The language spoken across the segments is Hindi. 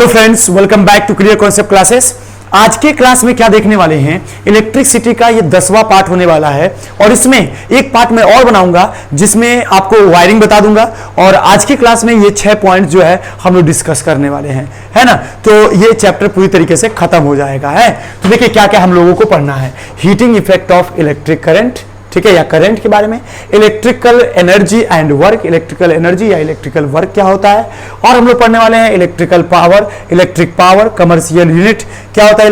Hello friends, welcome back to Clear Concept Classes. आज के क्लास में क्या देखने वाले हैं, इलेक्ट्रिसिटी का ये 10वां पार्ट होने वाला है और इसमें एक पार्ट मैं और बनाऊंगा जिसमें आपको वायरिंग बता दूंगा। और आज की क्लास में ये 6 पॉइंट जो है हम लोग डिस्कस करने वाले हैं, है ना। तो ये चैप्टर पूरी तरीके से खत्म हो जाएगा। है तो देखिए क्या क्या हम लोगों को पढ़ना है। Heating effect of electric current, ठीक है, या करंट के बारे में, electrical energy and work, electrical energy या इलेक्ट्रिकल वर्क क्या होता है। और हम लोग पढ़ने वाले हैं electrical power, electric power, commercial unit क्या होता है,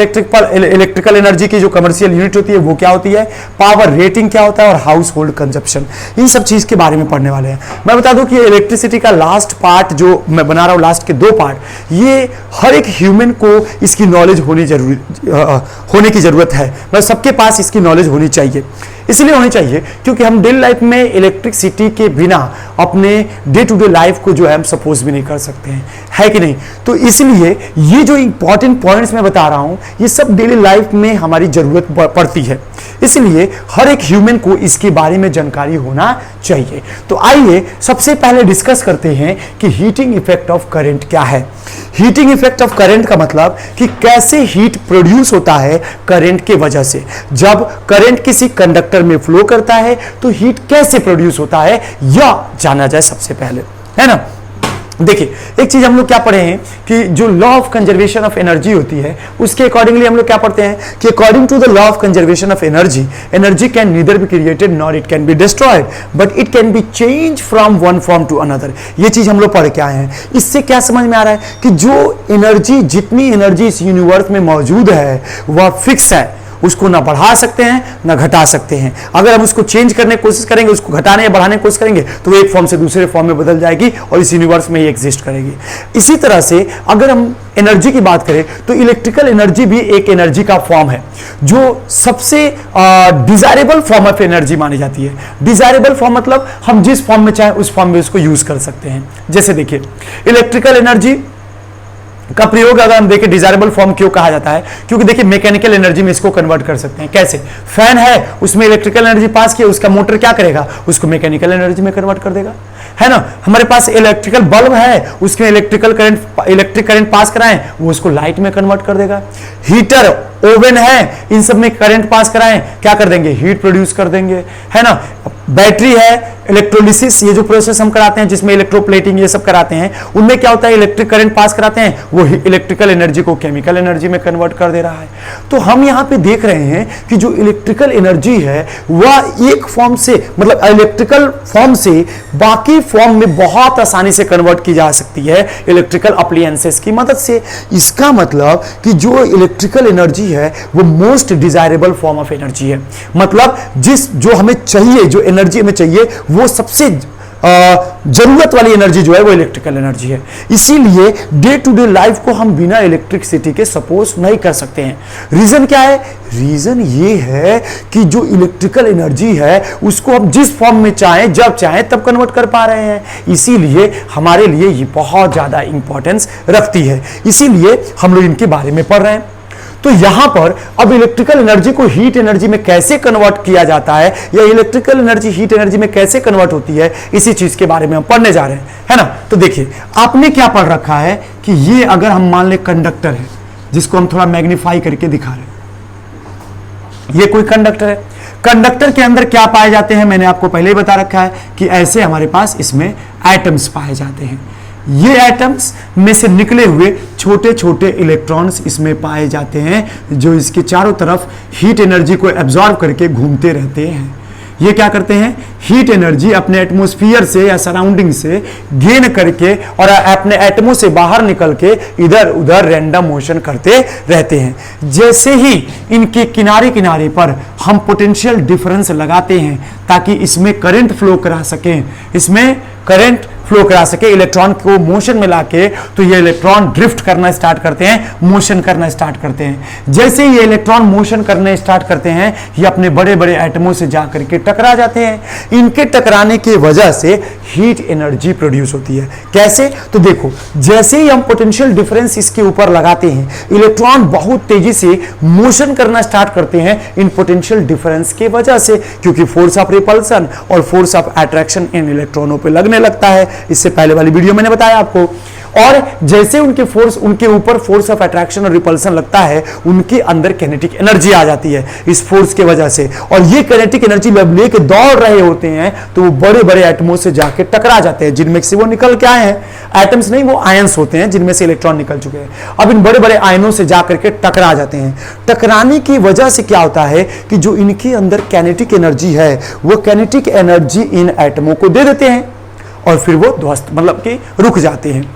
इलेक्ट्रिकल एनर्जी की जो कमर्शियल यूनिट होती है वो क्या होती है, पावर रेटिंग क्या होता है और हाउस होल्ड कंजप्शन, इन सब चीज के बारे में पढ़ने वाले हैं। मैं बता दूं कि इलेक्ट्रिसिटी का लास्ट पार्ट जो मैं बना रहा हूं, लास्ट के 2 पार्ट, ये हर एक ह्यूमन को इसकी नॉलेज होने की जरूरत है। मतलब सबके पास इसकी नॉलेज होनी चाहिए। इसलिए होनी चाहिए क्योंकि हम डेली लाइफ में इलेक्ट्रिसिटी के बिना अपने डे टू डे लाइफ को जो है हम सपोज भी नहीं कर सकते हैं, है कि नहीं। तो इसलिए ये जो इंपॉर्टेंट पॉइंट्स मैं बता रहा हूं, ये सब डेली लाइफ में हमारी जरूरत पड़ती है। इसलिए हर एक ह्यूमन को इसके बारे में जानकारी होना चाहिए। तो आइए सबसे पहले डिस्कस करते हैं कि हीटिंग इफेक्ट ऑफ करंट क्या है। हीटिंग इफेक्ट ऑफ करंट का मतलब कि कैसे हीट प्रोड्यूस होता है करंट के वजह से। जब करंट किसी कंडक्टर में फ्लो करता है तो हीट कैसे प्रोड्यूस होता है यह जाना जाए सबसे पहले, है ना। देखिए एक चीज हम लोग क्या पढ़े हैं कि जो law of conservation of energy होती है उसके अकॉर्डिंगली हम लोग क्या पढ़ते हैं कि according to the law of conservation of energy, energy can neither be created nor it can be destroyed but it can be change from one form to another. ये चीज हम लोग पढ़ के आए हैं। इससे क्या समझ में आ रहा है कि जो एनर्जी, जितनी एनर्जी इस यूनिवर्स में मौजूद है वह फिक्स है, उसको ना बढ़ा सकते हैं ना घटा सकते हैं। अगर हम उसको चेंज करने की कोशिश करेंगे, उसको घटाने या बढ़ाने की कोशिश करेंगे तो वो एक फॉर्म से दूसरे फॉर्म में बदल जाएगी और इस यूनिवर्स में ही एग्जिस्ट करेगी। इसी तरह से अगर हम एनर्जी की बात करें तो इलेक्ट्रिकल एनर्जी भी एक एनर्जी का फॉर्म है जो सबसे डिजायरेबल फॉर्म ऑफ एनर्जी मानी जाती है। डिजायरेबल फॉर्म मतलब हम जिस फॉर्म में चाहे उस फॉर्म में उसको यूज कर सकते हैं। जैसे देखिए इलेक्ट्रिकल एनर्जी का प्रयोग अगर हम देखें डिजायरेबल फॉर्म क्यों कहा जाता है, क्योंकि देखिए मैकेनिकल एनर्जी में इसको कन्वर्ट कर सकते हैं। कैसे, फैन है उसमें इलेक्ट्रिकल एनर्जी पास किया, उसका मोटर क्या करेगा, उसको मैकेनिकल एनर्जी में कन्वर्ट कर देगा, है ना। हमारे पास इलेक्ट्रिकल बल्ब है, उसमें इलेक्ट्रिक करंट पास कराएं, वो उसको लाइट में कन्वर्ट कर देगा। हीटर, ओवन है, इन सब में करंट पास कराएं, क्या कर देंगे, हीट प्रोड्यूस कर देंगे, है ना। बैटरी है, इलेक्ट्रोलिसिस, ये जो प्रोसेस हम कराते हैं जिसमें इलेक्ट्रोप्लेटिंग ये सब कराते हैं, उनमें क्या होता है, इलेक्ट्रिक करंट पास कराते हैं, वो इलेक्ट्रिकल एनर्जी को केमिकल एनर्जी में कन्वर्ट कर दे रहा है। तो हम यहां पे देख रहे हैं कि जो इलेक्ट्रिकल एनर्जी है वह एक फॉर्म से, मतलब इलेक्ट्रिकल फॉर्म से बाकी फॉर्म में बहुत आसानी से कन्वर्ट की जा सकती है इलेक्ट्रिकल अप्लायंसेस की मदद से। इसका मतलब कि जो इलेक्ट्रिकल एनर्जी है वो most desirable form of energy है। मतलब जो हमें चाहिए, जो एनर्जी हमें चाहिए, वो सबसे जरूरत वाली एनर्जी जो है वो इलेक्ट्रिकल एनर्जी है। इसीलिए डे टू डे लाइफ को हम बिना इलेक्ट्रिसिटी के सपोज नहीं कर सकते हैं। रीजन क्या है, रीजन ये है कि जो इलेक्ट्रिकल एनर्जी है उसको हम जिस फॉर्म में चाहें, जब चाहें तब कन्वर्ट कर पा रहे हैं। इसीलिए हमारे लिए ये बहुत ज्यादा इंपॉर्टेंस रखती है, इसीलिए हम लोग इनके बारे में पढ़ रहे हैं। तो यहां पर अब इलेक्ट्रिकल एनर्जी को हीट एनर्जी में कैसे कन्वर्ट किया जाता है या इलेक्ट्रिकल एनर्जी हीट एनर्जी में कैसे कन्वर्ट होती है, इसी चीज के बारे में हम पढ़ने जा रहे हैं, है ना। तो देखिए आपने क्या पढ़ रखा है कि ये अगर हम मान ले कंडक्टर है, जिसको हम थोड़ा मैग्नीफाई करके दिखा रहे हैं, ये कोई कंडक्टर है। कंडक्टर के अंदर क्या पाए जाते हैं, मैंने आपको पहले ही बता रखा है कि ऐसे हमारे पास इसमें एटम्स पाए जाते हैं। ये एटम्स में से निकले हुए छोटे छोटे इलेक्ट्रॉन्स इसमें पाए जाते हैं जो इसके चारों तरफ हीट एनर्जी को एब्जॉर्ब करके घूमते रहते हैं। ये क्या करते हैं, हीट एनर्जी अपने एटमॉस्फेयर से या सराउंडिंग से गेन करके और अपने एटमों से बाहर निकल के इधर उधर रैंडम मोशन करते रहते हैं। जैसे ही इनके किनारे किनारे पर हम पोटेंशियल डिफरेंस लगाते हैं ताकि इसमें करंट फ्लो करा सकें, इसमें करंट फ्लो करा सके, इलेक्ट्रॉन को मोशन में लाके, तो ये इलेक्ट्रॉन ड्रिफ्ट करना स्टार्ट करते हैं, मोशन करना स्टार्ट करते हैं। जैसे ये इलेक्ट्रॉन मोशन करने स्टार्ट करते हैं ये अपने बड़े बड़े एटमों से जाकर के टकरा जाते हैं। इनके टकराने की वजह से हीट एनर्जी प्रोड्यूस होती है। कैसे, तो देखो जैसे ही हम पोटेंशियल डिफरेंस इसके ऊपर लगाते हैं इलेक्ट्रॉन बहुत तेजी से मोशन करना स्टार्ट करते हैं इन पोटेंशियल डिफरेंस की वजह से, क्योंकि फोर्स ऑफ रिपल्सन और फोर्स ऑफ अट्रैक्शन इन इलेक्ट्रॉनों पे लगने लगता है। इससे पहले वाली वीडियो मैंने बताया आपको। और जैसे उनके फोर्स, उनके ऊपर फोर्स ऑफ अट्रैक्शन और रिपल्सन लगता है, उनके अंदर काइनेटिक एनर्जी आ जाती है इस फोर्स के वजह से। और ये काइनेटिक एनर्जी जब लेके दौड़ रहे होते हैं तो वो बड़े बड़े एटमों से जाके टकरा जाते हैं, जिनमें से वो निकल के आए हैं। एटम्स नहीं, वो आयंस होते हैं जिनमें से इलेक्ट्रॉन निकल चुके हैं। अब इन बड़े बड़े आयनों से जाकर के टकरा जाते हैं। टकराने की वजह से क्या होता है कि जो इनके अंदर काइनेटिक एनर्जी है, वो काइनेटिक एनर्जी इन एटमों को दे देते हैं और फिर वो ध्वस्त, मतलब कि रुक जाते हैं।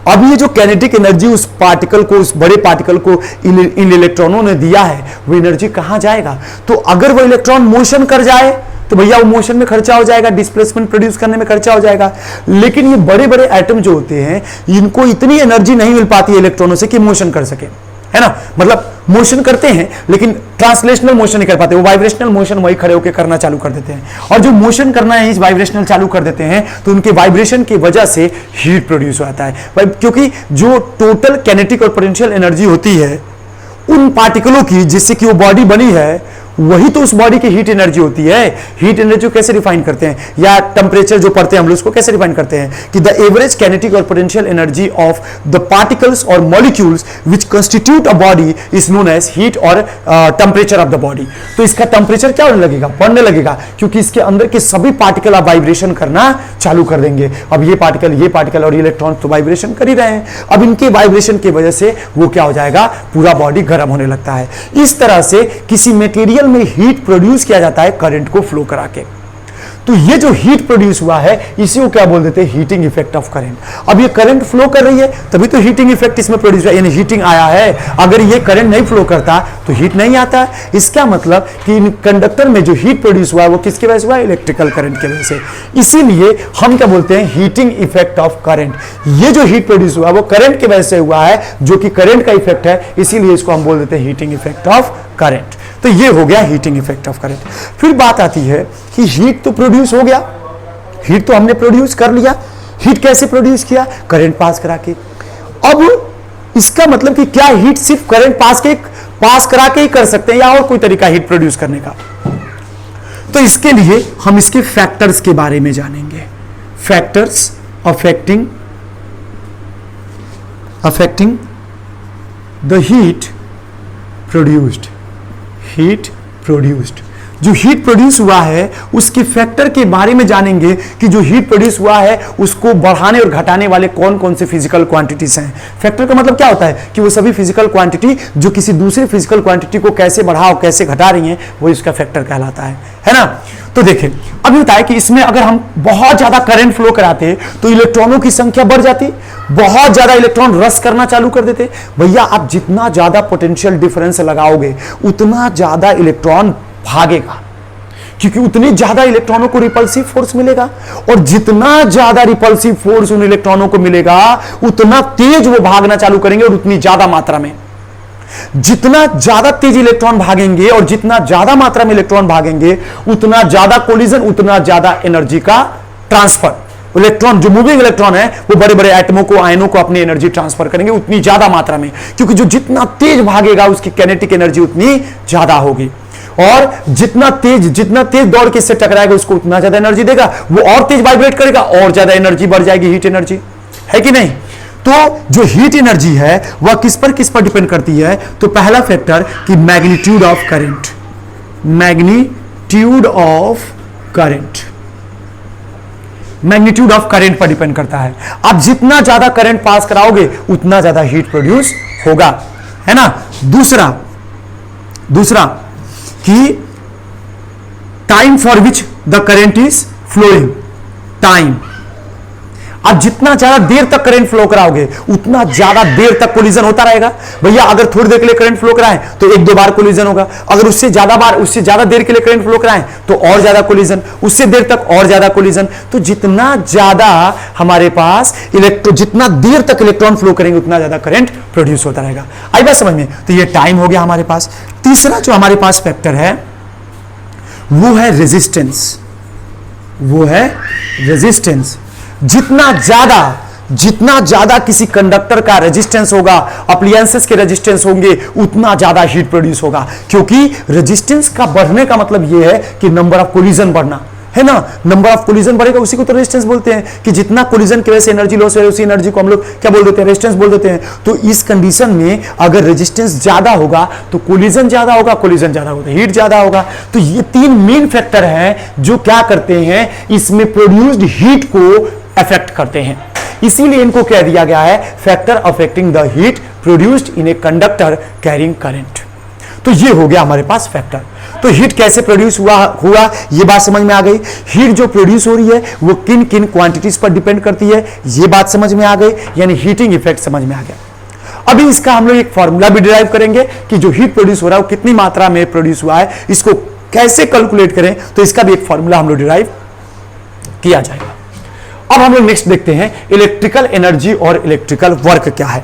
अब ये जो काइनेटिक एनर्जी उस पार्टिकल को, उस बड़े पार्टिकल को इन इलेक्ट्रॉनों ने दिया है, वो एनर्जी कहां जाएगा? तो अगर वो इलेक्ट्रॉन मोशन कर जाए तो भैया वो मोशन में खर्चा हो जाएगा, डिस्प्लेसमेंट प्रोड्यूस करने में खर्चा हो जाएगा। लेकिन ये बड़े बड़े एटम जो होते हैं, इनको इतनी एनर्जी नहीं मिल पाती है इलेक्ट्रॉनों से कि मोशन कर सके, है ना। मतलब मोशन करते हैं लेकिन ट्रांसलेशनल मोशन नहीं कर पाते, वो वाइब्रेशनल मोशन वही खड़े होकर करना चालू कर देते हैं। और जो मोशन करना है इस वाइब्रेशनल चालू कर देते हैं तो उनके वाइब्रेशन की वजह से हीट प्रोड्यूस होता है, क्योंकि जो टोटल काइनेटिक और पोटेंशियल एनर्जी होती है उन पार्टिकलों की जिससे कि वो बॉडी बनी है, वही तो उस बॉडी की हीट एनर्जी होती है। हीट एनर्जी को कैसे डिफाइन करते हैं, या टेम्परेचर जो पढ़ते हैं हम लोग उसको कैसे डिफाइन करते हैं कि द एवरेज काइनेटिक और potential energy of the particles और molecules which constitute a body is known as heat और टेम्परेचर ऑफ द बॉडी। तो इसका टेम्परेचर क्या होने लगेगा? बढ़ने लगेगा, क्योंकि इसके अंदर के सभी पार्टिकल आप वाइब्रेशन करना चालू कर देंगे। अब ये पार्टिकल और इलेक्ट्रॉन तो वाइब्रेशन कर ही रहे हैं, अब इनके वाइब्रेशन की वजह से वो क्या हो जाएगा? पूरा बॉडी गर्म होने लगता है। इस तरह से किसी मटेरियल में हीट प्रोड्यूस किया जाता है करंट को फ्लो करा के। तो ये जो हीट प्रोड्यूस हुआ है इसी को क्या बोल देते हैं? Heating effect of current. अब ये करंट फ्लो कर रही है तभी तो हीटिंग इफेक्ट इसमें प्रोड्यूस हुआ, यानी हीटिंग आया है। अगर ये करंट नहीं फ्लो करता तो हीट नहीं आता। इसका मतलब कि इन कंडक्टर में जो हीट प्रोड्यूस हुआ है वो किसकी वजह से हुआ? इलेक्ट्रिकल करंट की वजह से। इसीलिए हम क्या बोलते हैं? Heating effect of current. ये जो हीट प्रोड्यूस हुआ है वो करंट की वजह से हुआ है, जो कि करंट का इफेक्ट है, इसीलिए इसको हम बोल देते हैं हीटिंग इफेक्ट ऑफ करंट। तो ये हो गया हीटिंग इफेक्ट ऑफ करंट। फिर बात आती है कि हीट तो प्रोड्यूस हो गया, हीट तो हमने प्रोड्यूस कर लिया। हीट कैसे प्रोड्यूस किया? करंट पास करा के। अब इसका मतलब कि क्या हीट सिर्फ करंट पास करा के ही कर सकते हैं या और कोई तरीका हीट प्रोड्यूस करने का? तो इसके लिए हम इसके फैक्टर्स के बारे में जानेंगे। Factors affecting the heat produced. जो हीट प्रोड्यूस हुआ है उसके फैक्टर के बारे में जानेंगे कि जो हीट प्रोड्यूस हुआ है उसको बढ़ाने और घटाने वाले कौन कौन से फिजिकल क्वांटिटीज हैं। फैक्टर का मतलब क्या होता है कि वो सभी फिजिकल क्वांटिटी जो किसी दूसरे फिजिकल क्वांटिटी को कैसे बढ़ा और कैसे घटा रही हैं, वो इसका फैक्टर कहलाता है ना। तो देखें, अभी बताया कि इसमें अगर हम बहुत ज्यादा करंट फ्लो कराते तो इलेक्ट्रॉनों की संख्या बढ़ जाती, बहुत ज्यादा इलेक्ट्रॉन रश करना चालू कर देते। भैया आप जितना ज्यादा पोटेंशियल डिफरेंस लगाओगे उतना ज्यादा इलेक्ट्रॉन भागेगा, क्योंकि उतनी ज्यादा इलेक्ट्रॉनों को रिपल्सिव फोर्स मिलेगा, और जितना ज्यादा रिपल्सिव फोर्स उन इलेक्ट्रॉनों को मिलेगा उतना तेज वो भागना चालू करेंगे और उतनी ज्यादा मात्रा में। जितना ज्यादा तेज इलेक्ट्रॉन भागेंगे और जितना ज्यादा मात्रा में इलेक्ट्रॉन भागेंगे उतना ज्यादा कोलिजन, उतना ज्यादा एनर्जी का ट्रांसफर। इलेक्ट्रॉन, जो मूविंग इलेक्ट्रॉन है वो बड़े बड़े एटमों को, आयनों को अपनी एनर्जी ट्रांसफर करेंगे उतनी ज्यादा मात्रा में, क्योंकि जो जितना तेज भागेगा उसकी काइनेटिक एनर्जी उतनी ज्यादा होगी, और जितना तेज दौड़ के इससे टकराएगा उसको उतना ज्यादा एनर्जी देगा, वो और तेज वाइब्रेट करेगा और ज्यादा एनर्जी बढ़ जाएगी, हीट एनर्जी, है कि नहीं। तो जो हीट एनर्जी है वह किस पर डिपेंड करती है? तो पहला फैक्टर कि magnitude of current, magnitude of current पर डिपेंड करता है। आप जितना ज्यादा करंट पास कराओगे उतना ज्यादा हीट प्रोड्यूस होगा, है ना। दूसरा कि time for which the current is flowing, time. आप जितना ज्यादा देर तक करंट फ्लो कराओगे उतना ज्यादा देर तक कोलिजन होता रहेगा। भैया अगर थोड़ी देर के लिए करंट फ्लो कराएं तो एक दो बार कोलिजन होगा, अगर उससे ज्यादा देर के लिए करंट फ्लो कराएं तो और ज्यादा कोलिजन, उससे देर तक और ज्यादा कोलिजन। तो जितना ज्यादा हमारे पास जितना देर तक इलेक्ट्रॉन फ्लो करेंगे उतना ज्यादा करंट प्रोड्यूस होता रहेगा। आई बात समझ में? तो ये टाइम हो गया हमारे पास। तीसरा जो हमारे पास फैक्टर है वो है रेजिस्टेंस। जितना ज्यादा किसी कंडक्टर का रेजिस्टेंस होगा, अप्लायंसेस के रेजिस्टेंस होंगे, उतना ज्यादा हीट प्रोड्यूस होगा, क्योंकि रेजिस्टेंस का बढ़ने का मतलब यह है कि नंबर ऑफ कोलिजन बढ़ना। है ना, नंबर ऑफ कोलिजन बढ़ेगा, उसी को तो रेजिस्टेंस बोलते हैं कि जितना कोलिजन की वजह से एनर्जी लॉस है उसी एनर्जी को हम लोग क्या बोल देते हैं, रेजिस्टेंस बोल देते हैं। तो इस कंडीशन में अगर रेजिस्टेंस ज्यादा होगा तो कोलिजन ज्यादा होगा, कोलिजन ज्यादा होगा तो हीट ज्यादा होगा। तो ये तीन मेन फैक्टर हैं जो क्या करते हैं, इसमें प्रोड्यूस्ड हीट को अफेक्ट करते हैं। इसीलिए इनको कह दिया गया है factor affecting the heat produced in a conductor carrying current. तो ये हो गया हमारे पास फैक्टर। तो हीट कैसे प्रोड्यूस हुआ ये बात समझ में आ गई। हीट जो प्रोड्यूस हो रही है वो किन किन क्वांटिटीज पर डिपेंड करती है ये बात समझ में आ गई, यानी हीटिंग इफेक्ट समझ में आ गया। अभी इसका हम लोग एक फॉर्मूला भी डिराइव करेंगे कि जो हीट प्रोड्यूस हो रहा है वो कितनी मात्रा में प्रोड्यूस हुआ है, इसको कैसे कैलकुलेट करें, तो इसका भी एक फॉर्मूला हम लोग डिराइव किया जाएगा। अब हम लोग नेक्स्ट देखते हैं इलेक्ट्रिकल एनर्जी और इलेक्ट्रिकल वर्क क्या है।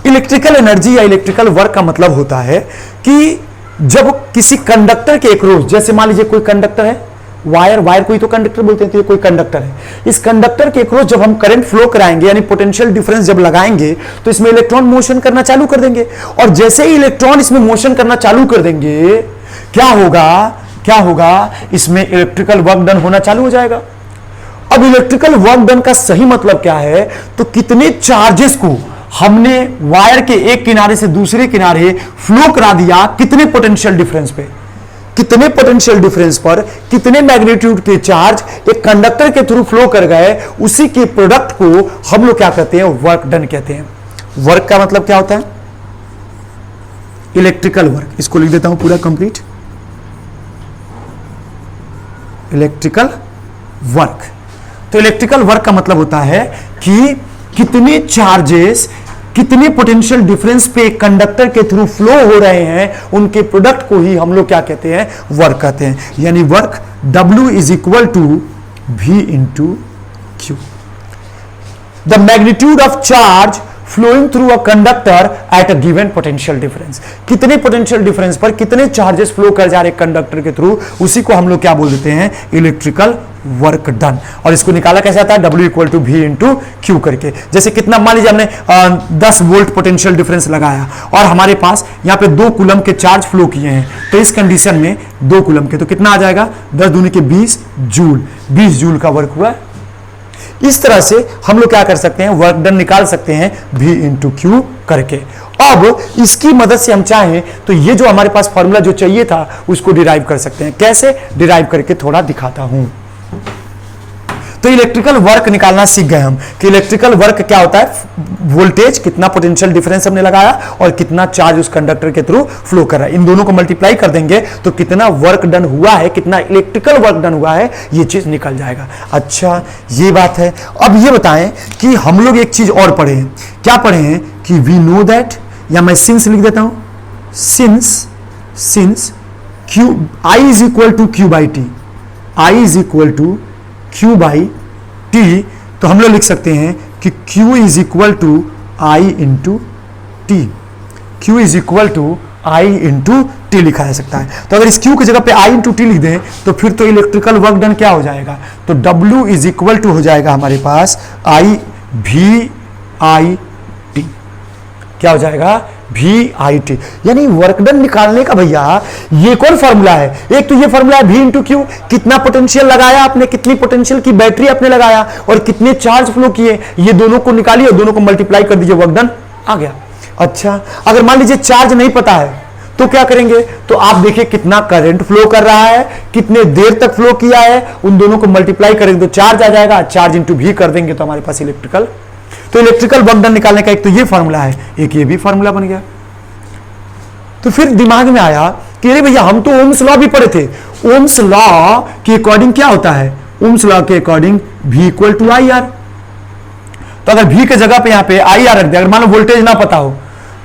इलेक्ट्रिकल एनर्जी या इलेक्ट्रिकल वर्क का मतलब होता है कि जब किसी कंडक्टर के एक्रॉस, जैसे मान लीजिए कोई कंडक्टर है, वायर को ही तो कंडक्टर बोलते हैं, तो ये कोई कंडक्टर है, इस कंडक्टर के एक्रॉस जब हम करंट फ्लो कराएंगे यानी पोटेंशियल डिफरेंस जब लगाएंगे तो इसमें इलेक्ट्रॉन मोशन करना चालू कर देंगे, और जैसे ही इलेक्ट्रॉन इसमें मोशन करना चालू कर देंगे क्या होगा, इसमें इलेक्ट्रिकल वर्क डन होना चालू हो जाएगा। अब इलेक्ट्रिकल वर्क डन का सही मतलब क्या है, तो कितने चार्जेस को हमने वायर के एक किनारे से दूसरे किनारे फ्लो करा दिया, कितने पोटेंशियल डिफरेंस पे, कितने पोटेंशियल डिफरेंस पर कितने मैग्नीट्यूड के चार्ज एक कंडक्टर के थ्रू फ्लो कर गए, उसी के प्रोडक्ट को हम लोग क्या कहते हैं, वर्क डन कहते हैं। वर्क का मतलब क्या होता है, इलेक्ट्रिकल वर्क। इसको लिख देता हूं पूरा कंप्लीट, इलेक्ट्रिकल वर्क। तो इलेक्ट्रिकल वर्क का मतलब होता है कि कितने चार्जेस कितने पोटेंशियल डिफरेंस पे कंडक्टर के थ्रू फ्लो हो रहे हैं, उनके प्रोडक्ट को ही हम लोग क्या कहते हैं, वर्क कहते हैं। यानी work W is equal to V into Q, the magnitude of charge flowing through a conductor at a given potential difference. कितने पोटेंशियल डिफरेंस पर कितने चार्जेस फ्लो कर जा रहे कंडक्टर के थ्रू, उसी को हम लोग क्या बोल देते हैं, इलेक्ट्रिकल वर्क डन। और इसको निकाला कैसे आता है, W equal to V into Q करके। जैसे कितना, मान लीजिए हमने 10 वोल्ट पोटेंशियल डिफरेंस लगाया और हमारे पास यहाँ पे 2 कूलम के चार्ज फ्लो किए हैं, तो इस कंडीशन में 2 कूलम के तो कितना आ जाएगा, 10 दूनी के 20 जूल, 20 जूल का वर्क हुआ। इस तरह से हम लोग क्या कर सकते हैं, वर्क डन निकाल सकते हैं V इंटू क्यू करके। अब इसकी मदद से हम चाहें तो ये जो हमारे पास फॉर्मूला जो चाहिए था उसको डिराइव कर सकते हैं। कैसे डिराइव करके थोड़ा दिखाता हूं। तो इलेक्ट्रिकल वर्क निकालना सीख गए हम कि इलेक्ट्रिकल वर्क क्या होता है, वोल्टेज कितना पोटेंशियल डिफरेंस हमने लगाया और कितना चार्ज उस कंडक्टर के थ्रू फ्लो कर रहा है, इन दोनों को मल्टीप्लाई कर देंगे तो कितना वर्क डन हुआ है, कितना इलेक्ट्रिकल वर्क डन हुआ है, ये चीज निकल जाएगा। अच्छा ये बात है। अब ये बताएं कि हम लोग एक चीज और पढ़े हैं, क्या पढ़े हैं कि वी नो दैट, या मैं सिंस लिख देता हूं, since Q I is equal to Q by T, I is equal to Q by T, तो हम लोग लिख सकते हैं कि Q is equal to I into T, Q is equal to I into T लिखा जा सकता है। तो अगर इस Q की जगह पे आई इंटू टी लिख दें तो फिर तो इलेक्ट्रिकल वर्क डन क्या हो जाएगा, तो W इज इक्वल टू हो जाएगा हमारे पास आई भी आई टी, क्या हो जाएगा, VIT। यानी वर्क डन निकालने का भैया ये कौन फॉर्मूला है, एक तो ये फॉर्मूला है V इंटू क्यू, कितना पोटेंशियल लगाया आपने, कितनी पोटेंशियल की बैटरी आपने लगाया और कितने चार्ज फ्लो किए, ये दोनों को निकालिए और दोनों को मल्टीप्लाई कर दीजिए, वर्क डन आ गया। अच्छा अगर मान लीजिए चार्ज नहीं पता है तो क्या करेंगे, तो आप देखिए कितना करंट फ्लो कर रहा है, कितने देर तक फ्लो किया है, उन दोनों को मल्टीप्लाई करेंगे तो चार्ज आ जाएगा, चार्ज इंटू V कर देंगे तो हमारे पास इलेक्ट्रिकल। तो इलेक्ट्रिकल वर्क डन निकालने का एक तो ये फॉर्मूला है, एक ये भी फॉर्मूला बन गया। तो फिर दिमाग में आया कि अरे भैया हम तो ओम्स लॉ भी पढ़े थे, ओम्स लॉ के अकॉर्डिंग क्या होता है, ओम्स लॉ के according V equal to I R. तो अगर V के जगह पे यहां पे आई आर रख दे, अगर मान लो वोल्टेज ना पता हो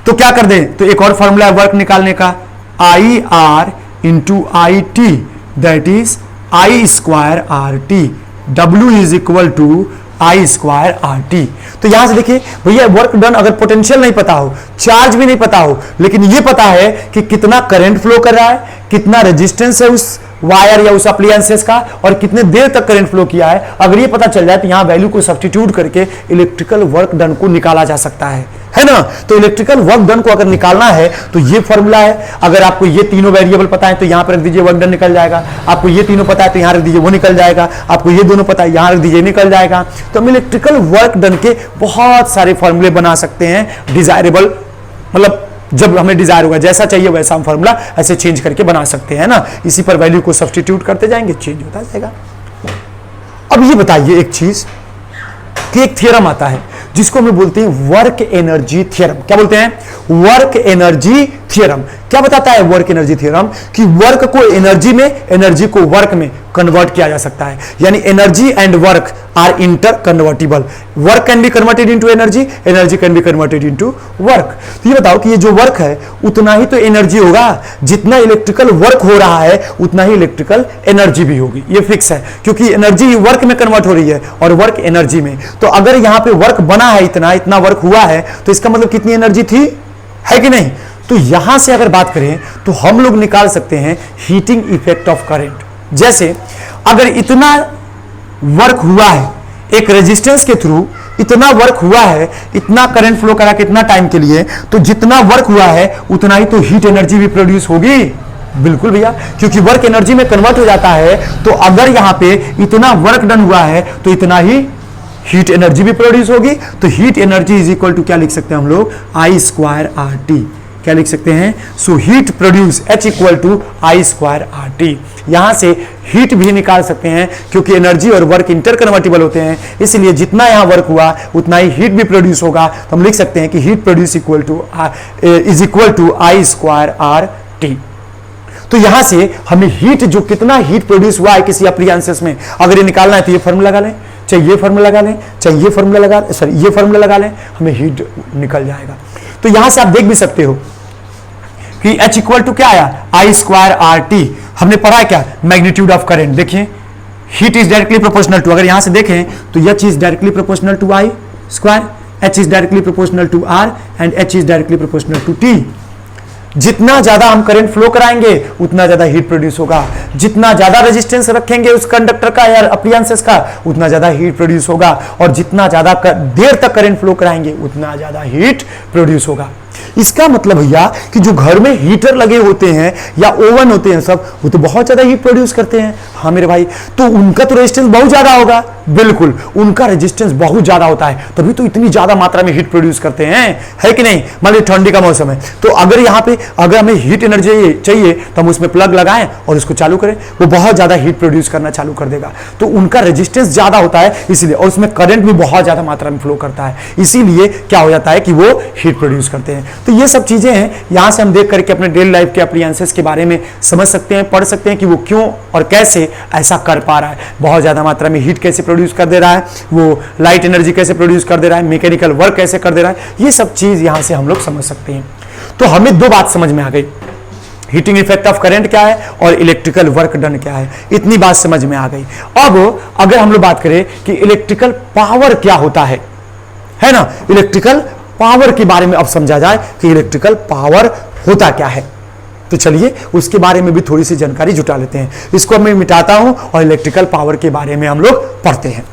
तो क्या कर दे, तो एक और फॉर्मूला है वर्क निकालने का, I R into I T, that is I square R T, W is equal to I square R T. तो यहां से देखिए भैया वर्क डन, अगर पोटेंशियल नहीं पता हो, चार्ज भी नहीं पता हो, लेकिन ये पता है कि कितना करंट फ्लो कर रहा है, कितना रेजिस्टेंस है उस वायर या उस अप्लायंसेस का, और कितने देर तक करंट फ्लो किया है, अगर ये पता चल जाए तो यहां वैल्यू को सब्स्टिट्यूट करके इलेक्ट्रिकल वर्क डन को निकाला जा सकता है। है ना। तो इलेक्ट्रिकल वर्क डन को अगर निकालना है तो ये फॉर्मूला है। अगर आपको ये तीनों वेरिएबल पता है तो यहां पर रख दीजिए, वर्क डन निकल जाएगा। आपको ये तीनों पता है तो यहां रख दीजिए, वो निकल जाएगा। आपको ये दोनों पता है, यहां रख दीजिए, निकल जाएगा। तो हम इलेक्ट्रिकल वर्क डन के बहुत सारे फॉर्मूले बना सकते हैं, डिजायरेबल, मतलब जब हमें डिजायर होगा, जैसा चाहिए वैसा हम फॉर्मूला ऐसे चेंज करके बना सकते हैं ना। इसी पर वैल्यू को सब्स्टिट्यूट करते जाएंगे, चेंज होता जाएगा। अब ये बताइए एक चीज कि एक थ्योरम आता है जिसको हम बोलते हैं वर्क एनर्जी थ्योरम। क्या बोलते हैं? Work energy theorem. क्या बताता है वर्क एनर्जी थ्योरम? कि वर्क को एनर्जी में, एनर्जी को वर्क में कन्वर्ट किया जा सकता है। यानी energy and work are interconvertible. Work can be converted into energy, energy can be converted into work. तो ये बताओ कि ये जो वर्क है उतना ही तो एनर्जी होगा, जितना इलेक्ट्रिकल वर्क हो रहा है उतना ही इलेक्ट्रिकल एनर्जी भी होगी। ये फिक्स है, क्योंकि एनर्जी वर्क में कन्वर्ट हो रही है और वर्क एनर्जी में। तो अगर यहां पे वर्क बना है, इतना वर्क हुआ है, तो इसका मतलब कितनी एनर्जी थी, है कि नहीं? तो यहां से अगर बात करें तो हम लोग निकाल सकते हैं हीटिंग इफेक्ट ऑफ करंट। जैसे अगर इतना वर्क हुआ है एक रेजिस्टेंस के थ्रू, इतना वर्क हुआ है, इतना करंट फ्लो करा कितना टाइम के लिए, तो जितना वर्क हुआ है उतना ही तो हीट एनर्जी भी प्रोड्यूस होगी। बिल्कुल भैया, क्योंकि वर्क एनर्जी में कन्वर्ट हो जाता है। तो अगर यहां पे इतना वर्क डन हुआ है तो इतना ही हीट एनर्जी भी प्रोड्यूस होगी। तो heat energy is equal to क्या लिख सकते हैं हम लोग? I square R T. क्या लिख सकते हैं? So heat produce H equal to I square R T. यहां से हीट भी निकाल सकते हैं, क्योंकि एनर्जी और वर्क इंटर कन्वर्टिबल होते हैं, इसलिए जितना यहां वर्क हुआ उतना ही हीट भी प्रोड्यूस होगा। तो हम लिख सकते हैं कि heat produce equal to is equal to I square R T. तो यहां से हमें हीट, जो कितना हीट प्रोड्यूस हुआ है किसी एप्लायंसेस में, अगर ये निकालना है तो ये फॉर्मूला लगा लें, चाहे ये फॉर्मूला लगा लें, चाहे ये फॉर्मूला लगा, सॉरी ये फॉर्मूला लगा लें, हमें हीट निकल जाएगा। तो यहां से आप देख भी सकते हो कि H इक्वल टू क्या आया? I square R T. हमने पढ़ा है क्या? Magnitude of current. देखिए heat is directly proportional to, अगर यहां से देखें तो H is directly proportional to I square, H is directly proportional to R and H is directly proportional to T. जितना ज्यादा हम करंट फ्लो कराएंगे उतना ज्यादा हीट प्रोड्यूस होगा। जितना ज्यादा रेजिस्टेंस रखेंगे उस कंडक्टर का या अप्लायंसेस का, उतना ज्यादा हीट प्रोड्यूस होगा। और जितना ज्यादा देर तक करंट फ्लो कराएंगे उतना ज्यादा हीट प्रोड्यूस होगा। इसका मतलब भैया कि जो घर में हीटर लगे होते हैं या ओवन होते हैं सब, वो तो बहुत ज्यादा हीट प्रोड्यूस करते हैं। हाँ मेरे भाई, तो उनका तो रेजिस्टेंस बहुत ज्यादा होगा। बिल्कुल, उनका रेजिस्टेंस बहुत ज्यादा होता है, तभी तो इतनी ज्यादा मात्रा में हीट प्रोड्यूस करते हैं, है कि नहीं? मान लीजिए ठंडी का मौसम है, तो अगर यहाँ पे अगर हमें हीट एनर्जी चाहिए तो हम उसमें प्लग लगाएं और उसको चालू करें, वो बहुत ज्यादा हीट प्रोड्यूस करना चालू कर देगा। तो उनका रेजिस्टेंस ज्यादा होता है इसलिए, और उसमें करंट भी बहुत ज्यादा मात्रा में फ्लो करता है, इसीलिए क्या हो जाता है कि वो हीट प्रोड्यूस करते हैं। तो ये सब चीजें हैं, यहां से हम देख करके अपने डेली लाइफ के एप्लायंसेस के बारे में समझ सकते हैं, पढ़ सकते हैं कि वो क्यों और कैसे ऐसा कर पा रहा है। बहुत ज्यादा मात्रा में हीट कैसे प्रोड्यूस कर दे रहा है, वो लाइट एनर्जी कैसे प्रोड्यूस कर दे रहा है, मैकेनिकल वर्क कैसे कर दे रहा है, ये सब चीज यहां से हम लोग समझ सकते हैं। तो हमें दो बात समझ में आ गई, हीटिंग इफेक्ट ऑफ करंट क्या है और इलेक्ट्रिकल वर्क डन क्या है, इतनी बात समझ में आ गई। अब अगर हम लोग बात करें कि इलेक्ट्रिकल पावर क्या होता है ना, इलेक्ट्रिकल पावर के बारे में अब समझा जाए कि इलेक्ट्रिकल पावर होता क्या है। तो चलिए उसके बारे में भी थोड़ी सी जानकारी जुटा लेते हैं। इसको मैं मिटाता हूं और इलेक्ट्रिकल पावर के बारे में हम लोग पढ़ते हैं।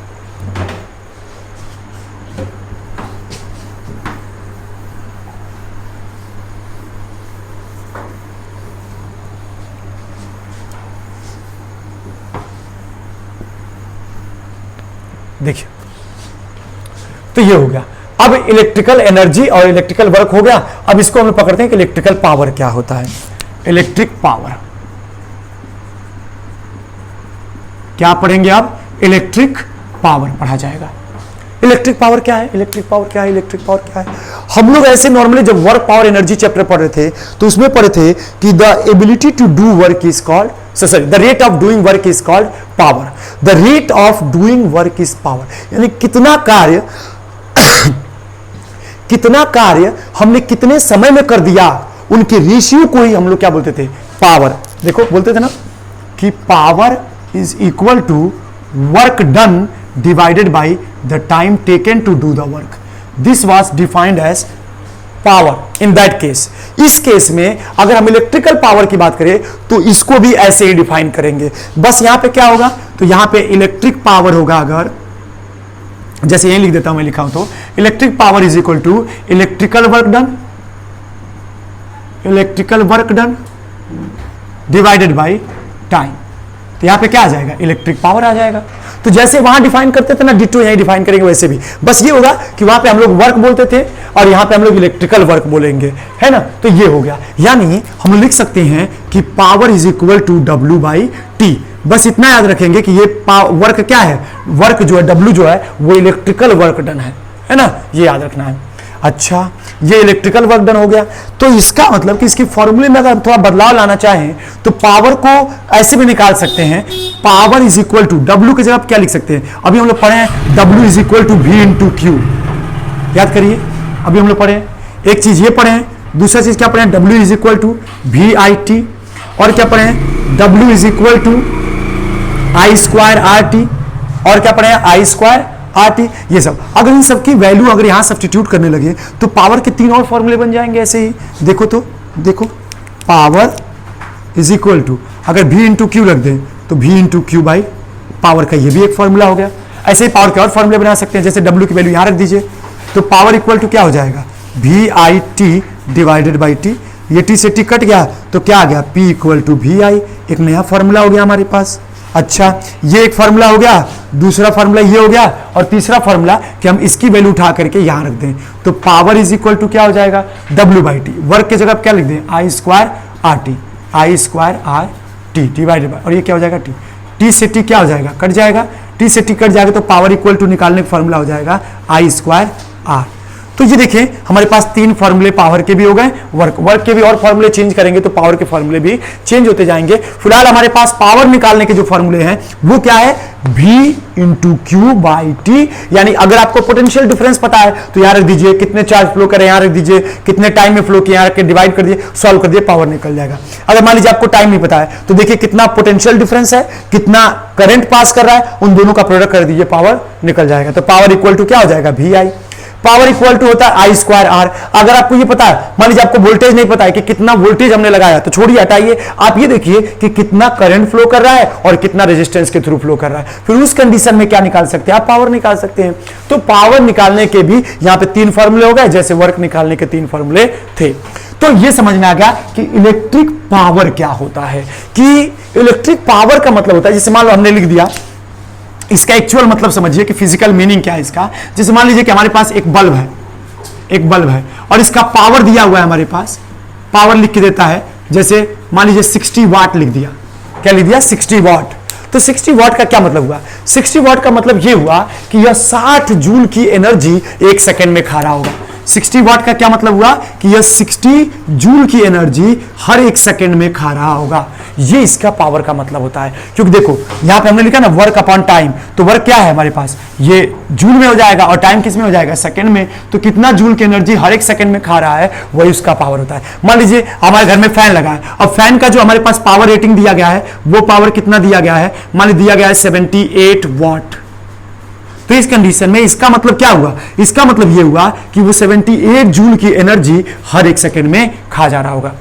देखिए, तो ये हो गया। अब इलेक्ट्रिकल एनर्जी और इलेक्ट्रिकल वर्क हो गया। अब इसको हम पकड़ते हैं कि इलेक्ट्रिकल पावर क्या होता है। इलेक्ट्रिक पावर क्या पढ़ेंगे आप? इलेक्ट्रिक पावर पढ़ा जाएगा। इलेक्ट्रिक पावर क्या है? इलेक्ट्रिक पावर क्या है? इलेक्ट्रिक पावर क्या है? हम लोग ऐसे नॉर्मली जब वर्क पावर एनर्जी चैप्टर पढ़ रहे थे तो उसमें पढ़े थे कि the ability to do work is called, sorry, the rate of doing work is called power. The rate of doing work is power, यानी कितना कार्य हमने कितने समय में कर दिया, उनके रेशियो को ही हम लोग क्या बोलते थे? पावर। देखो बोलते थे ना कि power is equal to work done divided by the time taken to do the work. This was defined as power in that case. इस केस में अगर हम इलेक्ट्रिकल पावर की बात करें तो इसको भी ऐसे ही डिफाइन करेंगे। बस यहां पे क्या होगा? तो यहां पे इलेक्ट्रिक पावर होगा अगर जैसे यही लिख देता हूं, मैं लिखा हूं तो electric power is equal to electrical work done divided by time. तो यहां पे क्या आ जाएगा, इलेक्ट्रिक पावर आ जाएगा। तो जैसे वहां डिफाइन करते थे ना, डिटो यहां डिफाइन करेंगे वैसे भी, बस ये होगा कि वहां पे हम लोग वर्क बोलते थे और यहां पे हम लोग इलेक्ट्रिकल वर्क बोलेंगे, है ना। तो ये हो गया, यानी हम लिख सकते हैं कि power is equal to W by T. बस इतना याद रखेंगे कि ये वर्क क्या है, वर्क जो है W जो है वो इलेक्ट्रिकल वर्क डन है ना, ये याद रखना है। अच्छा, ये इलेक्ट्रिकल वर्क डन हो गया। तो इसका मतलब कि इसकी फॉर्मूले में अगर थोड़ा बदलाव लाना चाहें तो पावर को ऐसे भी निकाल सकते हैं, power is equal to W की जगह आप क्या लिख सकते हैं, अभी हम लोग पढ़े हैं W is equal to V into Q. याद करिए, अभी हम लोग पढ़े एक चीज ये पढ़े हैं, दूसरा चीज क्या पढ़े हैं, W is equal to VIT, और क्या पढ़े हैं, W is equal to I square RT, और क्या पढ़े हैं, I स्क्वायर RT। ये सब अगर इन सब की वैल्यू अगर यहां सब्स्टिट्यूट करने लगे तो पावर के 3 और फॉर्मूले बन जाएंगे ऐसे ही। देखो तो देखो, पावर इज इक्वल टू अगर V इंटू क्यू रख दें तो V into Q by power का ये भी एक फॉर्मूला हो गया। ऐसे ही पावर के और फॉर्मूले बना सकते हैं, जैसे W की वैल्यू यहां रख दीजिए तो पावर इक्वल टू क्या हो जाएगा, VIT डिवाइडेड बाई टी। ये T से T कट गया तो क्या आ गया, P इक्वल टू VI। एक नया फॉर्मूला हो गया हमारे पास। अच्छा, ये एक फॉर्मूला हो गया, दूसरा फॉर्मूला ये हो गया, और तीसरा फॉर्मूला कि हम इसकी वैल्यू उठा करके यहां रख दें तो पावर इज इक्वल टू क्या हो जाएगा, W बाई टी। वर्क की जगह क्या लिख दें, I square RT, I square RT divided by, और ये क्या हो जाएगा, T से T क्या हो जाएगा, कट जाएगा, T से T कट जाएगा तो पावर इक्वल टू निकालने का फॉर्मूला हो जाएगा I स्क्वायर R। तो ये देखिए हमारे पास 3 फॉर्मूले पावर के भी हो गए, वर्क के भी और फॉर्मूले चेंज करेंगे तो पावर के फॉर्मूले भी चेंज होते जाएंगे। फिलहाल हमारे पास पावर निकालने के जो फॉर्मूले हैं वो क्या है, V into Q by T. यानी अगर आपको पोटेंशियल डिफरेंस पता है तो यहां रख दीजिए, कितने चार्ज फ्लो करे यहां रख दीजिए, कितने टाइम में फ्लो किया यहां रख के डिवाइड कर दिए, सॉल्व कर दिए, पावर निकल जाएगा। अगर मान लीजिए आपको टाइम नहीं पता है तो देखिए कितना पोटेंशियल डिफरेंस है, कितना करंट पास कर रहा है, उन दोनों का प्रोडक्ट कर दीजिए, पावर निकल जाएगा। तो पावर इक्वल टू क्या हो जाएगा, VI। पावर इक्वल टू होता है I स्क्वायर R। अगर आपको ये पता है, मान लीजिए आपको वोल्टेज नहीं पता है कि कितना वोल्टेज हमने लगाया, तो छोड़िए हटाइए, आप ये देखिए कि कितना करंट फ्लो कर रहा है और कितना रेजिस्टेंस के थ्रू फ्लो कर रहा है। फिर उस कंडीशन में क्या निकाल सकते हैं, आप पावर निकाल सकते हैं। तो पावर निकालने के भी यहां पे 3 फॉर्मूले हो गए, जैसे वर्क निकालने के 3 फॉर्मूले थे। तो ये समझ में आ गया कि इलेक्ट्रिक पावर क्या होता है, कि इलेक्ट्रिक पावर का मतलब होता है, जैसे मान लो हमने लिख दिया, इसका एक्चुअल मतलब समझिए कि फिजिकल मीनिंग क्या है इसका। जैसे मान लीजिए कि हमारे पास एक बल्ब है और इसका पावर दिया हुआ है, हमारे पास पावर लिख के देता है, जैसे मान लीजिए 60 वाट लिख दिया। क्या लिख दिया, 60 वाट। तो 60 वाट का क्या मतलब हुआ, 60 वाट का मतलब यह हुआ कि यह 60 जूल की एनर्जी 1 सेकेंड में खा रहा होगा। 60 वाट का क्या मतलब हुआ कि यह 60 जूल की एनर्जी हर 1 सेकेंड में खा रहा होगा। ये इसका पावर का मतलब होता है। क्योंकि देखो यहां पे हमने लिखा ना वर्क अपॉन टाइम, तो वर्क क्या है हमारे पास, ये जूल में हो जाएगा और टाइम किस में हो जाएगा, सेकंड में। तो कितना जूल की एनर्जी हर 1 सेकंड में खा रहा है, वही उसका पावर होता है। मान लीजिए हमारे घर में फैन लगा है, अब फैन का जो हमारे पास पावर रेटिंग दिया गया है वो पावर कितना दिया गया है, मान लीजिए दिया गया है 78 वाट। तो इस कंडीशन में इसका मतलब क्या हुआ, इसका मतलब यह हुआ कि वो 78 जूल की एनर्जी हर 1 सेकंड में खा जा रहा होगा,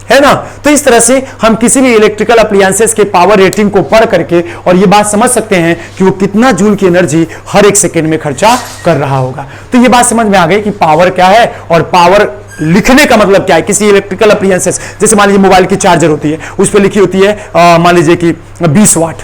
है ना। तो इस तरह से हम किसी भी इलेक्ट्रिकल अप्लायंसेस के पावर रेटिंग को पढ़ करके और ये बात समझ सकते हैं कि वो कितना जूल की एनर्जी हर 1 सेकंड में खर्चा कर रहा होगा। तो ये बात समझ में आ गई कि पावर क्या है और पावर लिखने का मतलब क्या है किसी इलेक्ट्रिकल अप्लायंसेस। जैसे मान लीजिए मोबाइल की चार्जर होती है, उस पर लिखी होती है मान लीजिए कि 20 वाट,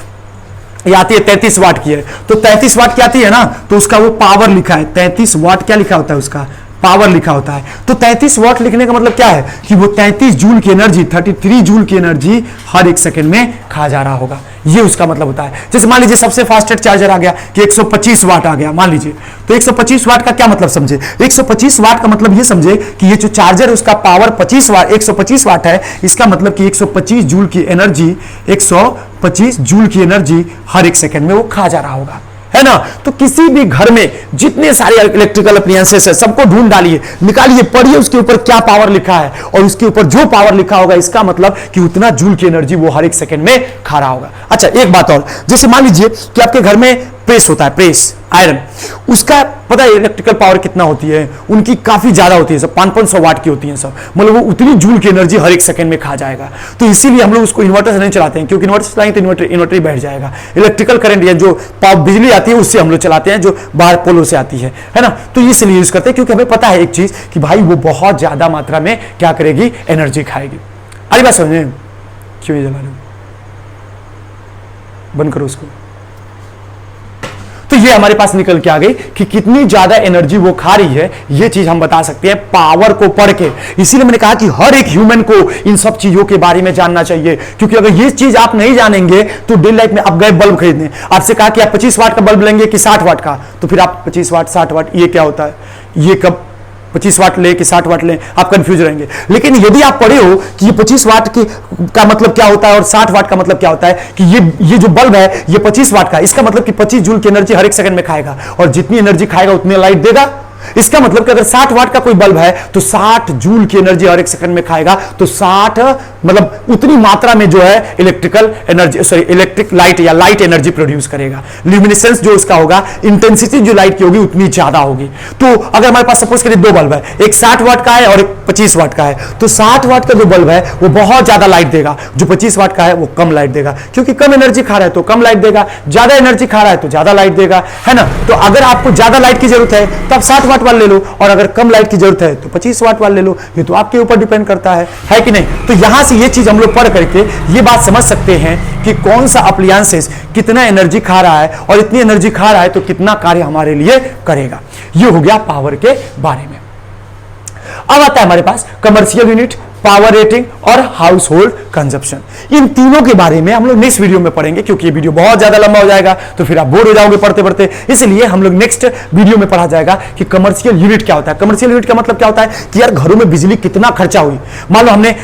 ये आती है 33 वाट की है, तो 33 वाट की आती है ना, तो उसका वो पावर लिखा है 33 वाट, क्या लिखा होता है उसका पावर लिखा होता है। तो 33 वाट लिखने का मतलब क्या है कि वो 33 जूल की एनर्जी 33 जूल की एनर्जी हर 1 सेकंड में खा जा रहा होगा, ये उसका मतलब होता है। जैसे मान लीजिए सबसे फास्टेस्ट चार्जर आ गया कि 125 वाट आ गया मान लीजिए, तो 125 वाट का क्या मतलब समझे, 125 वाट का मतलब ये समझे कि ये जो चार्जर है उसका पावर 125 वाट है, इसका मतलब कि 125 जूल की एनर्जी 125 जूल की एनर्जी हर 1 सेकंड में वो खा जा रहा होगा, है ना। तो किसी भी घर में जितने सारे इलेक्ट्रिकल अप्लायंसेस है सबको ढूंढ डालिए, निकालिए, पढ़िए उसके ऊपर क्या पावर लिखा है और उसके ऊपर जो पावर लिखा होगा इसका मतलब कि उतना जूल की एनर्जी वो हर 1 सेकंड में खा रहा होगा। अच्छा एक बात और, जैसे मान लीजिए कि आपके घर में प्रेस होता है, प्रेस आयरन, उसका पता है इलेक्ट्रिकल पावर कितना होती है, उनकी काफी ज्यादा होती है सब, 500 वाट की होती है सब, मतलब वो उतनी जूल की एनर्जी हर एक सेकंड में खा जाएगा। तो इसीलिए हम लोग उसको इन्वर्टर से नहीं चलाते हैं, क्योंकि इन्वर्टर से चलाएंगे तो इन्वर्टर ही बैठ जाएगा। इलेक्ट्रिकल करंट या जो बिजली आती है उससे हम लोग चलाते हैं, जो बाहर पोलो से आती है ना। तो इसलिए यूज करते हैं क्योंकि हमें पता है एक चीज कि भाई वो बहुत ज्यादा मात्रा में क्या करेगी, एनर्जी खाएगी। अरे बात समझ में, क्यों ये जला रहे हो, बंद करो उसको। तो ये हमारे पास निकल के आ गई कि कितनी ज्यादा एनर्जी वो खा रही है, ये चीज हम बता सकते हैं पावर को पढ़ के। इसीलिए मैंने कहा कि हर एक ह्यूमन को इन सब चीजों के बारे में जानना चाहिए, क्योंकि अगर ये चीज आप नहीं जानेंगे तो डे लाइफ में आप गए बल्ब खरीदने, आपसे कहा कि आप 25 वाट का बल्ब लेंगे कि 60 वाट का, तो फिर आप 25 वाट 60 वाट ये क्या होता है, ये कब 25 वाट ले कि 60 वाट ले, आप कंफ्यूज रहेंगे। लेकिन यदि आप पढ़े हो कि ये 25 वाट का मतलब क्या होता है और 60 वाट का मतलब क्या होता है, कि ये जो बल्ब है ये 25 वाट का, इसका मतलब कि 25 जूल की एनर्जी हर एक सेकंड में खाएगा, और जितनी एनर्जी खाएगा उतनी लाइट देगा। इसका मतलब कि अगर 60 वाट का कोई बल्ब है तो 60 जूल की एनर्जी हर एक सेकंड में खाएगा, तो 60 मतलब उतनी मात्रा में जो है electrical energy, sorry electric light या लाइट एनर्जी प्रोड्यूस करेगा। ल्यूमिनेसेंस जो उसका होगा, इंटेंसिटी जो लाइट की होगी उतनी ज्यादा होगी। तो अगर हमारे पास सपोज करिए दो बल्ब है, एक 60 वाट का है और एक 25 वाट का है, तो 60 वाट का जो बल्ब है वो बहुत ज्यादा लाइट देगा, जो 25 वाट का है वो कम लाइट देगा, क्योंकि कम एनर्जी खा रहा है तो कम लाइट देगा, ज्यादा एनर्जी खा रहा है तो ज्यादा लाइट देगा, है ना। तो अगर आपको ज्यादा लाइट की जरूरत है तो आप 60 वाट वाला ले लो, और अगर कम लाइट की जरूरत है तो 25 वाट वाला ले लो। ये तो आपके ऊपर डिपेंड करता है कि नहीं। तो यहां से ये चीज हम लोग पढ़ करके ये बात समझ सकते हैं कि कौन सा अप्लायंसेस कितना एनर्जी खा रहा है, और इतनी एनर्जी खा रहा है तो कितना कार्य हमारे लिए करेगा। ये हो गया पावर के बारे में। अब आता है हमारे पास कमर्शियल यूनिट, पावर रेटिंग और हाउस होल्ड कंजप्शन। इन तीनों के बारे में हम लोग नेक्स्ट वीडियो में पढ़ेंगे, क्योंकि ये वीडियो बहुत ज्यादा लंबा हो जाएगा तो फिर आप बोर हो जाओगे पढ़ते पढ़ते। इसलिए हम लोग नेक्स्ट वीडियो में पढ़ा जाएगा कि कमर्शियल यूनिट क्या होता है। कमर्शियल यूनिट का मतलब क्या होता है कि यार घरों में बिजली कितना खर्चा हुई, मान लो हमने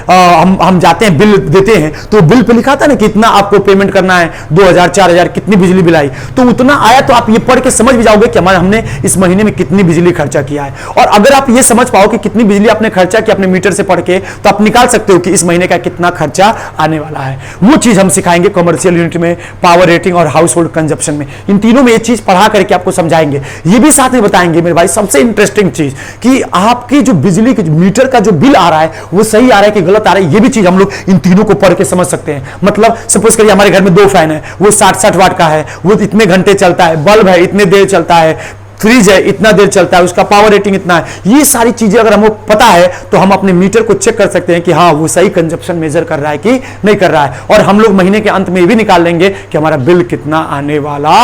हम जाते हैं बिल देते हैं, तो बिल पे लिखा था ना कि इतना आपको पेमेंट करना है, 2000 4000 कितनी बिजली बिल आई, तो उतना आया, तो आप ये पढ़ के समझ भी जाओगे कि हमारे हमने इस महीने में कितनी बिजली खर्चा किया है। और अगर आप ये समझ पाओ कि कितनी बिजली आपने खर्चा किया अपने मीटर से पढ़ के, तो आप निकाल सकते हो कि इस महीने का कितना खर्चा आने वाला है। वो चीज हम सिखाएंगे कमर्शियल यूनिट में, पावर रेटिंग और हाउस होल्ड कंजप्शन में। इन तीनों में ये चीज पढ़ा करके आपको समझाएंगे। ये भी साथ में बताएंगे मेरे भाई सबसे इंटरेस्टिंग चीज कि आपकी जो बिजली के मीटर का जो बिल आ रहा है वो सही आ रहा है कि गलत आ रहा है। ये भी चीज हम लोग इन तीनों को पढ़ के समझ सकते हैं। मतलब सपोज करिए हमारे घर में 2 फैन है, वो 60-60 वाट का है, वो इतने घंटे चलता है, बल्ब है इतने देर चलता है, फ्रिज है इतना देर चलता है, उसका पावर रेटिंग इतना है। ये सारी चीजें अगर हमको पता है तो हम अपने मीटर को चेक कर सकते हैं कि हाँ वो सही कंजप्शन मेजर कर रहा है कि नहीं कर रहा है। और हम लोग महीने के अंत में ये भी निकाल लेंगे कि हमारा बिल कितना आने वाला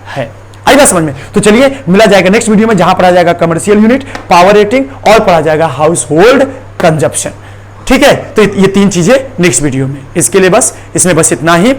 है। आई बात समझ में? तो चलिए मिला जाएगा नेक्स्ट वीडियो में, जहां पढ़ा जाएगा कमर्शियल यूनिट, पावर रेटिंग और पढ़ा जाएगा हाउस होल्ड कंजप्शन। ठीक है, तो ये 3 चीजें नेक्स्ट वीडियो में। इसके लिए बस इसमें बस इतना ही।